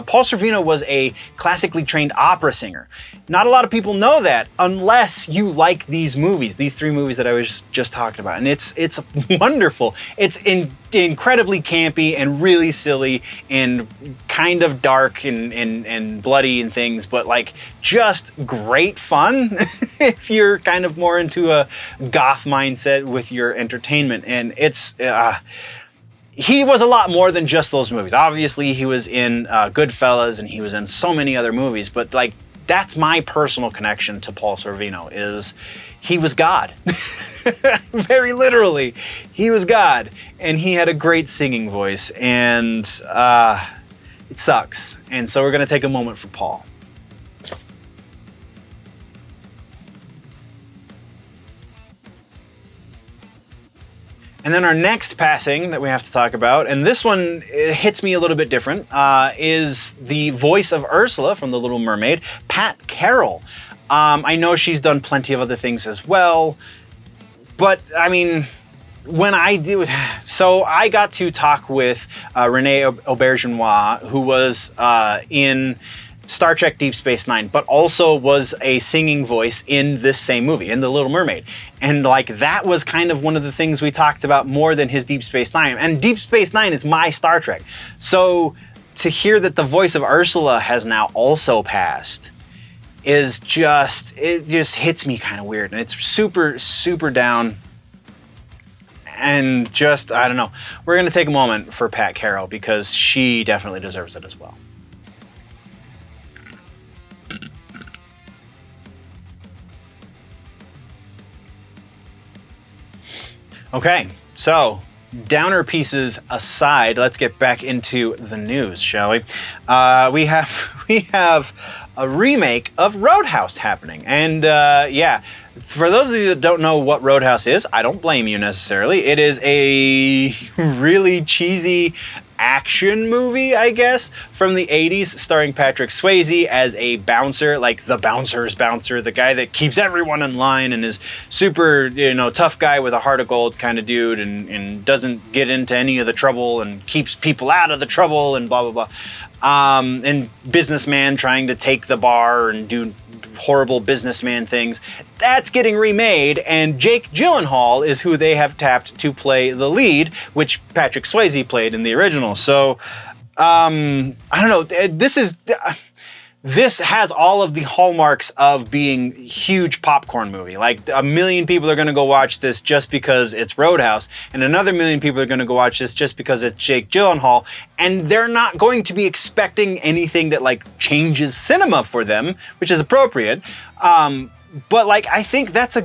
Paul Sorvino was a classically trained opera singer. Not a lot of people know that unless you like these movies, these three movies that I was just talking about. And it's wonderful. It's incredibly campy and really silly and kind of dark and bloody and things, but like just great fun if you're kind of more into a goth mindset with your entertainment. And it's he was a lot more than just those movies. Obviously, he was in Goodfellas and he was in so many other movies, but like that's my personal connection to Paul Sorvino, is he was God. Very literally, he was God, and he had a great singing voice, and it sucks. And so we're gonna take a moment for Paul. And then our next passing that we have to talk about, and this one hits me a little bit different, is the voice of Ursula from The Little Mermaid, Pat Carroll. I know she's done plenty of other things as well, but I mean, when I do, so I got to talk with Renee Auberjonois, who was in Star Trek Deep Space Nine, but also was a singing voice in this same movie, in The Little Mermaid. And like that was kind of one of the things we talked about more than his Deep Space Nine. And Deep Space Nine is my Star Trek. So to hear that the voice of Ursula has now also passed is just, it just hits me kind of weird. And it's super, super down. And just, I don't know. We're going to take a moment for Pat Carroll because she definitely deserves it as well. Okay, so downer pieces aside, let's get back into the news, shall we? We have a remake of Roadhouse happening, and yeah, for those of you that don't know what Roadhouse is, I don't blame you necessarily. It is a really cheesy action movie, I guess, from the 80s, starring Patrick Swayze as a bouncer, like the bouncer's bouncer, the guy that keeps everyone in line and is super, tough guy with a heart of gold kind of dude, and doesn't get into any of the trouble and keeps people out of the trouble and blah, blah, blah. And businessman trying to take the bar and do horrible businessman things. That's getting remade, and Jake Gyllenhaal is who they have tapped to play the lead, which Patrick Swayze played in the original. So, I don't know. This has all of the hallmarks of being a huge popcorn movie. Like 1 million people are going to go watch this just because it's Roadhouse, and another 1 million people are going to go watch this just because it's Jake Gyllenhaal, and they're not going to be expecting anything that like changes cinema for them, which is appropriate. But like, I think that's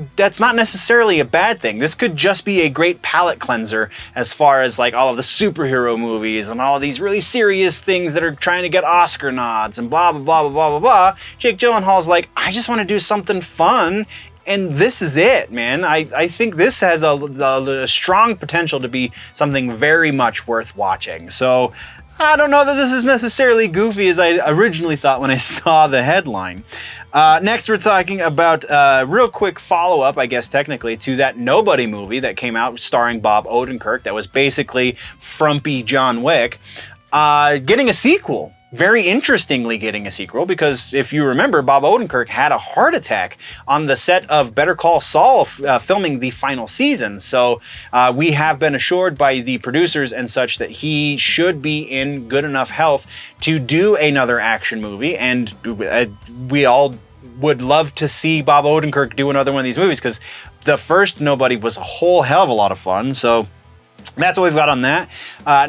not necessarily a bad thing. This could just be a great palate cleanser as far as like all of the superhero movies and all of these really serious things that are trying to get Oscar nods and blah, blah, blah, blah, blah, blah, blah. Jake Gyllenhaal's like, I just want to do something fun. And this is it, man. I think this has a strong potential to be something very much worth watching. So I don't know that this is necessarily goofy as I originally thought when I saw the headline. Next, we're talking about a real quick follow-up, I guess technically, to that Nobody movie that came out starring Bob Odenkirk that was basically frumpy John Wick, getting a sequel. Very interestingly getting a sequel, because if you remember, Bob Odenkirk had a heart attack on the set of Better Call Saul filming the final season. So we have been assured by the producers and such that he should be in good enough health to do another action movie. And we all would love to see Bob Odenkirk do another one of these movies, because the first Nobody was a whole hell of a lot of fun. So That's what we've got on that.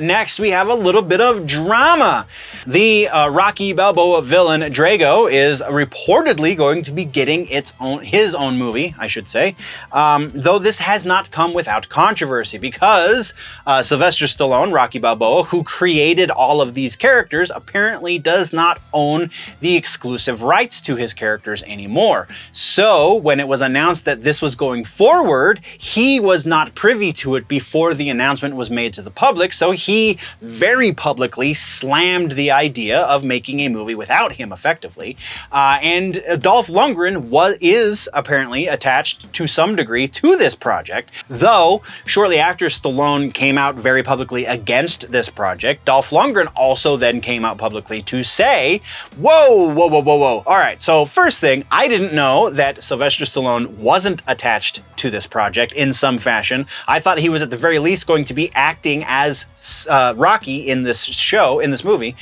Next, we have a little bit of drama. The Rocky Balboa villain Drago is reportedly going to be getting his own movie, I should say. Though this has not come without controversy because Sylvester Stallone, Rocky Balboa, who created all of these characters, apparently does not own the exclusive rights to his characters anymore. So when it was announced that this was going forward, he was not privy to it before the announcement was made to the public, so he very publicly slammed the idea of making a movie without him, effectively. And Dolph Lundgren is apparently attached to some degree to this project, though shortly after Stallone came out very publicly against this project, Dolph Lundgren also then came out publicly to say, whoa. All right, so first thing, I didn't know that Sylvester Stallone wasn't attached to this project in some fashion. I thought he was at the very least going to be acting as Rocky in this movie.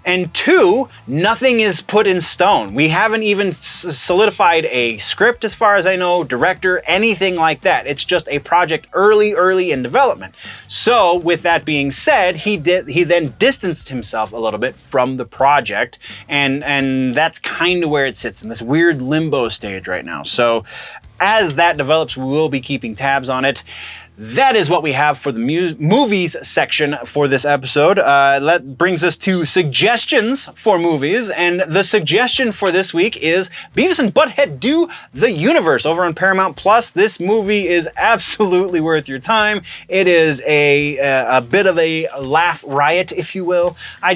And two, nothing is put in stone. We haven't even solidified a script as far as I know, director, anything like that. It's just a project early in development. So with that being said, he then distanced himself a little bit from the project, and that's kind of where it sits in this weird limbo stage right now. So as that develops, we will be keeping tabs on it. That is what we have for the movies section for this episode. That brings us to suggestions for movies, and the suggestion for this week is Beavis and Butthead Do the Universe over on Paramount Plus. This movie is absolutely worth your time. It is a bit of a laugh riot, if you will. I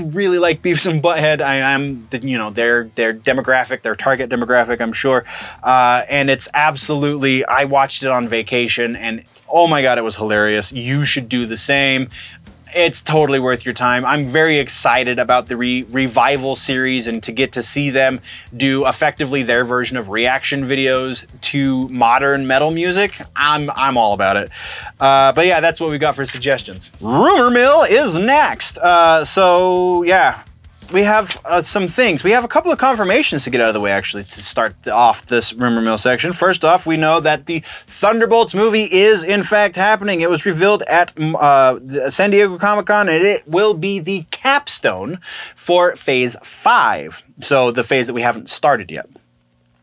really like Beavis and Butthead. I'm their demographic, their target demographic, I'm sure, and it's absolutely. I watched it on vacation and. Oh my God, it was hilarious. You should do the same. It's totally worth your time. I'm very excited about the revival series and to get to see them do effectively their version of reaction videos to modern metal music. I'm all about it. But yeah, that's what we got for suggestions. Rumor Mill is next. So yeah. We have some things. We have a couple of confirmations to get out of the way, actually, to start off this Rumor Mill section. First off, we know that the Thunderbolts movie is, in fact, happening. It was revealed at San Diego Comic-Con, and it will be the capstone for Phase 5. So the phase that we haven't started yet.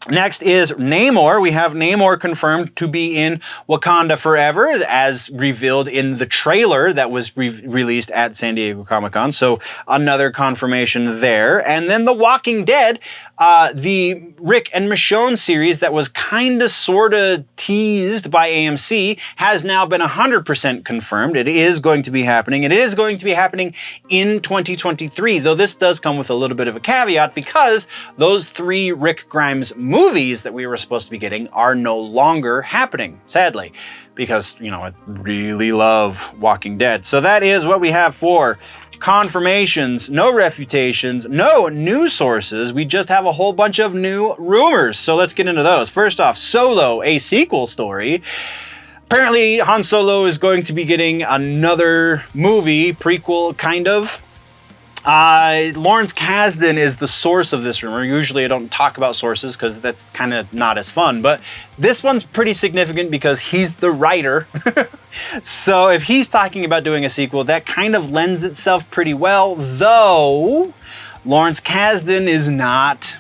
Next is Namor. We have Namor confirmed to be in Wakanda Forever, as revealed in the trailer that was released at San Diego Comic-Con. So another confirmation there. And then The Walking Dead, the Rick and Michonne series that was kinda sorta teased by AMC, has now been 100% confirmed. It is going to be happening, and it is going to be happening in 2023, though this does come with a little bit of a caveat because those 3 Rick Grimes movies that we were supposed to be getting are no longer happening, sadly, because, I really love Walking Dead. So that is what we have for confirmations, no refutations, no news sources. We just have a whole bunch of new rumors. So let's get into those. First off, Solo, a sequel story. Apparently, Han Solo is going to be getting another movie, prequel, kind of. Lawrence Kasdan is the source of this rumor. Usually I don't talk about sources because that's kind of not as fun, but this one's pretty significant because he's the writer. So if he's talking about doing a sequel, that kind of lends itself pretty well, though Lawrence Kasdan is not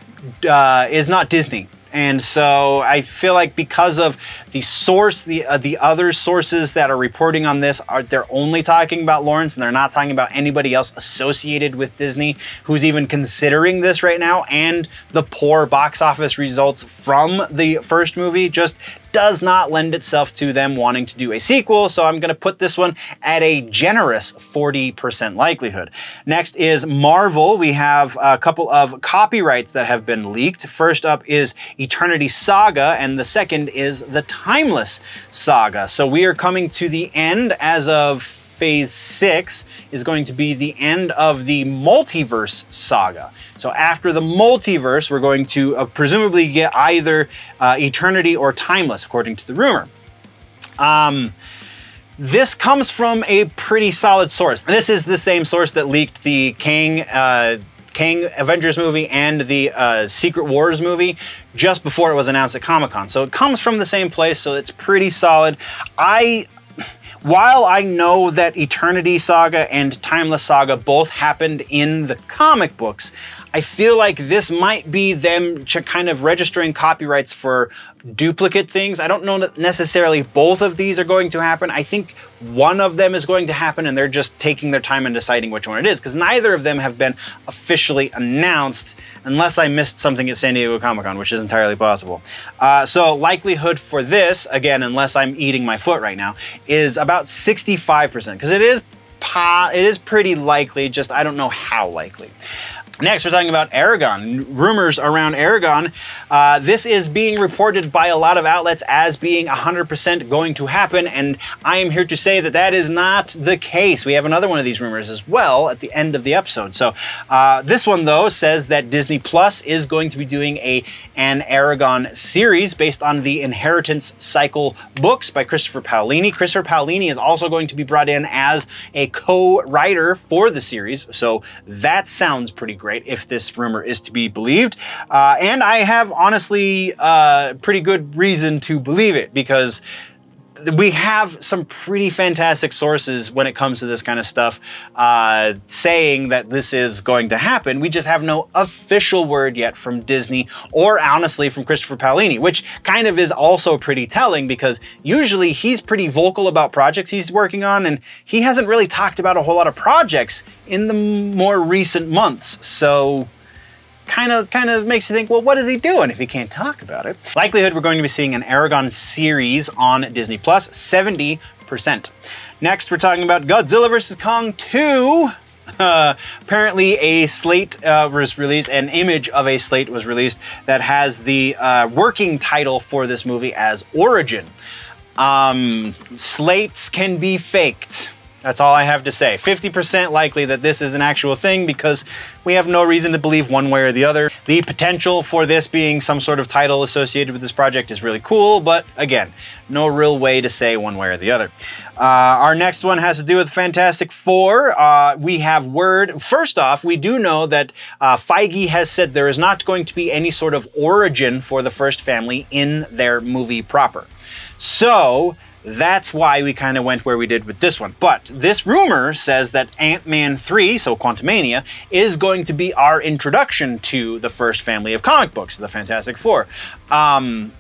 Disney. And so I feel like because of the source, the other sources that are reporting on this, they're only talking about Lawrence and they're not talking about anybody else associated with Disney who's even considering this right now. And the poor box office results from the first movie just does not lend itself to them wanting to do a sequel, so I'm going to put this one at a generous 40% likelihood. Next is Marvel. We have a couple of copyrights that have been leaked. First up is Eternity Saga, and the second is the Timeless Saga. So we are coming to the end as of Phase 6 is going to be the end of the Multiverse Saga. So after the Multiverse, we're going to presumably get either Eternity or Timeless, according to the rumor. This comes from a pretty solid source. This is the same source that leaked the King Avengers movie and the Secret Wars movie just before it was announced at Comic-Con. So it comes from the same place, so it's pretty solid. While I know that Eternity Saga and Timeless Saga both happened in the comic books, I feel like this might be them kind of registering copyrights for duplicate things. I don't know that necessarily both of these are going to happen. I think one of them is going to happen and they're just taking their time and deciding which one it is, because neither of them have been officially announced, unless I missed something at San Diego Comic-Con, which is entirely possible. So likelihood for this, again, unless I'm eating my foot right now, is about 65%, because it is pretty likely, just I don't know how likely. Next, we're talking about Aragon. Rumors around Aragon. This is being reported by a lot of outlets as being 100% going to happen, and I am here to say that that is not the case. We have another one of these rumors as well at the end of the episode. So this one, though, says that Disney Plus is going to be doing an Aragon series based on the Inheritance Cycle books by Christopher Paolini. Christopher Paolini is also going to be brought in as a co-writer for the series, so that sounds pretty great if this rumor is to be believed. And I have honestly pretty good reason to believe it, because we have some pretty fantastic sources when it comes to this kind of stuff saying that this is going to happen. We just have no official word yet from Disney, or honestly from Christopher Paolini, which kind of is also pretty telling, because usually he's pretty vocal about projects he's working on, and he hasn't really talked about a whole lot of projects in the more recent months. So kind of makes you think, well, what is he doing if he can't talk about it? Likelihood we're going to be seeing an Aragon series on Disney Plus, 70%. Next, we're talking about Godzilla vs. Kong 2. Apparently a slate was released, an image of a slate was released that has the working title for this movie as Origin. Slates can be faked. That's all I have to say. 50% likely that this is an actual thing, because we have no reason to believe one way or the other. The potential for this being some sort of title associated with this project is really cool, but again, no real way to say one way or the other. Our next one has to do with Fantastic Four. We have word. First off, we do know that Feige has said there is not going to be any sort of origin for the first family in their movie proper. So that's why we kind of went where we did with this one. But this rumor says that Ant-Man 3, so Quantumania, is going to be our introduction to the first family of comic books, the Fantastic Four. That's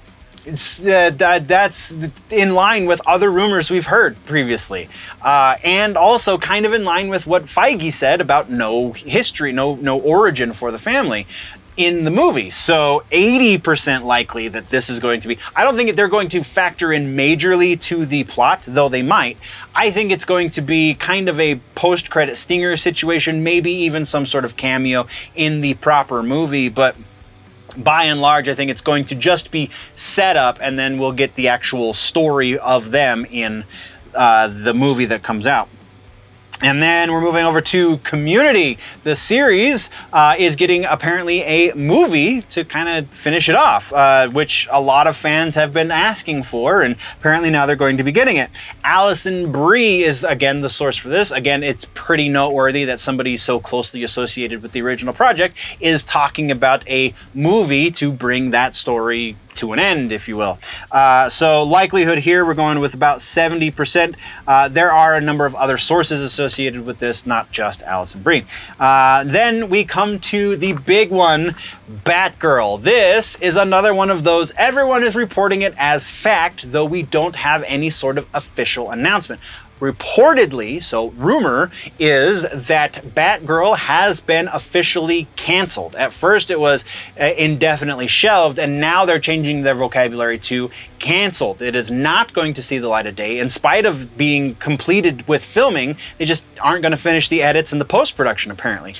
in line with other rumors we've heard previously. And also kind of in line with what Feige said about no history, no origin for the family in the movie. So 80% likely that this is going to be, I don't think they're going to factor in majorly to the plot, though they might. I think it's going to be kind of a post-credit stinger situation, maybe even some sort of cameo in the proper movie, but by and large, I think it's going to just be set up, and then we'll get the actual story of them in the movie that comes out. And then we're moving over to Community. The series is getting apparently a movie to kind of finish it off, which a lot of fans have been asking for, and apparently now they're going to be getting it. Alison Brie is, again, the source for this. Again, it's pretty noteworthy that somebody so closely associated with the original project is talking about a movie to bring that story to an end, if you will. So likelihood here, we're going with about 70%. There are a number of other sources associated with this, not just Alison Brie. Then we come to the big one, Batgirl. This is another one of those, everyone is reporting it as fact, though we don't have any sort of official announcement. Reportedly, so rumor is that Batgirl has been officially canceled. At first it was indefinitely shelved, and now they're changing their vocabulary to canceled. It is not going to see the light of day. In spite of being completed with filming, they just aren't going to finish the edits and the post-production, apparently.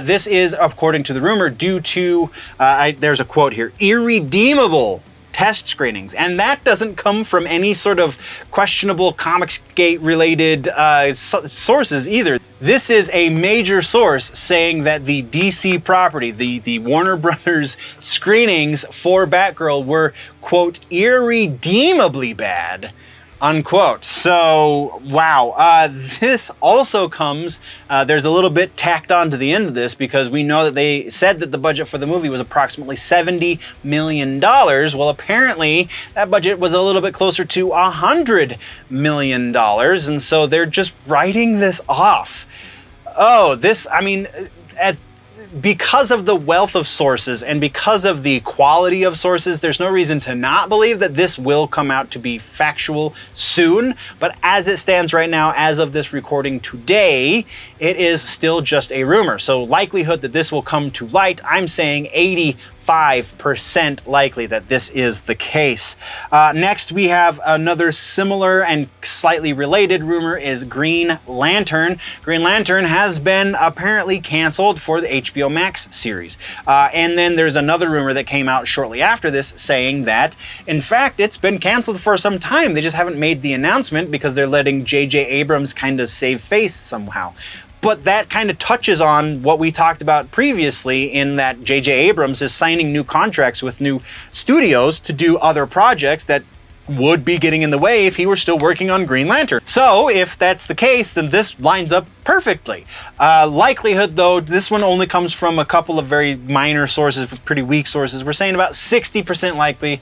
This is, according to the rumor, due to, there's a quote here, irredeemable test screenings, and that doesn't come from any sort of questionable Comicsgate related sources either. This is a major source saying that the DC property, the Warner Brothers screenings for Batgirl were, quote, irredeemably bad. unquote. So, wow. This also comes, there's a little bit tacked on to the end of this because we know that they said that the budget for the movie was approximately $70 million. Well, apparently that budget was a little bit closer to $100 million. And so they're just writing this off. Oh, this, I mean, because of the wealth of sources and because of the quality of sources, there's no reason to not believe that this will come out to be factual soon. But as it stands right now, as of this recording today, it is still just a rumor. So likelihood that this will come to light, I'm saying 85% likely that this is the case. Next, we have another similar and slightly related rumor is Green Lantern. Green Lantern has been apparently canceled for the HBO Max series. And then there's another rumor that came out shortly after this saying that, in fact, it's been canceled for some time. They just haven't made the announcement because they're letting J.J. Abrams kind of save face somehow. But that kind of touches on what we talked about previously in that J.J. Abrams is signing new contracts with new studios to do other projects that would be getting in the way if he were still working on Green Lantern. So if that's the case, then this lines up perfectly. Likelihood, though, this one only comes from a couple of very minor sources, pretty weak sources. We're saying about 60% likely,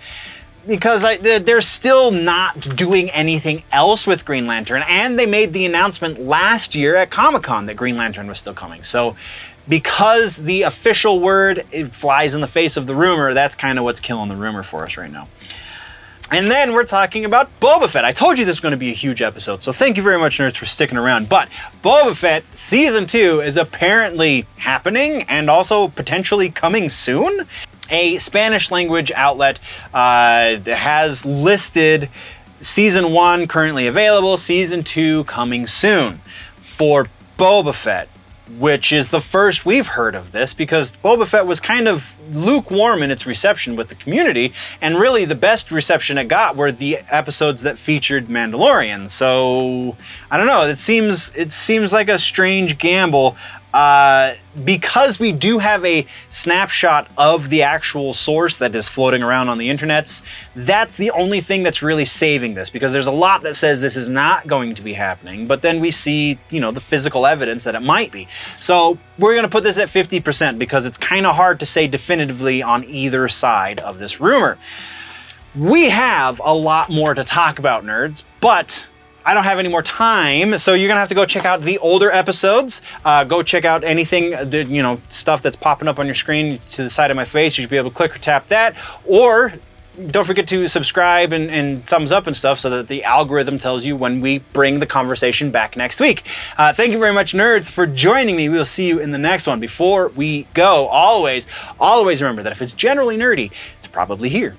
because they're still not doing anything else with Green Lantern, and they made the announcement last year at Comic-Con that Green Lantern was still coming. So because the official word it flies in the face of the rumor, that's kind of what's killing the rumor for us right now. And then we're talking about Boba Fett. I told you this was going to be a huge episode, so thank you very much, nerds, for sticking around. But Boba Fett Season 2 is apparently happening and also potentially coming soon. A Spanish language outlet has listed Season 1 currently available, Season 2 coming soon for Boba Fett, which is the first we've heard of this because Boba Fett was kind of lukewarm in its reception with the community, and really the best reception it got were the episodes that featured Mandalorian. So I don't know, it seems like a strange gamble. Because we do have a snapshot of the actual source that is floating around on the internets, that's the only thing that's really saving this, because there's a lot that says this is not going to be happening, but then we see, the physical evidence that it might be. So we're going to put this at 50% because it's kind of hard to say definitively on either side of this rumor. We have a lot more to talk about, nerds, but I don't have any more time, so you're gonna have to go check out the older episodes. Go check out anything, stuff that's popping up on your screen to the side of my face. You should be able to click or tap that, or don't forget to subscribe and thumbs up and stuff so that the algorithm tells you when we bring the conversation back next week. Thank you very much, nerds, for joining me. We'll see you in the next one. Before we go, always remember that if it's generally nerdy, it's probably here.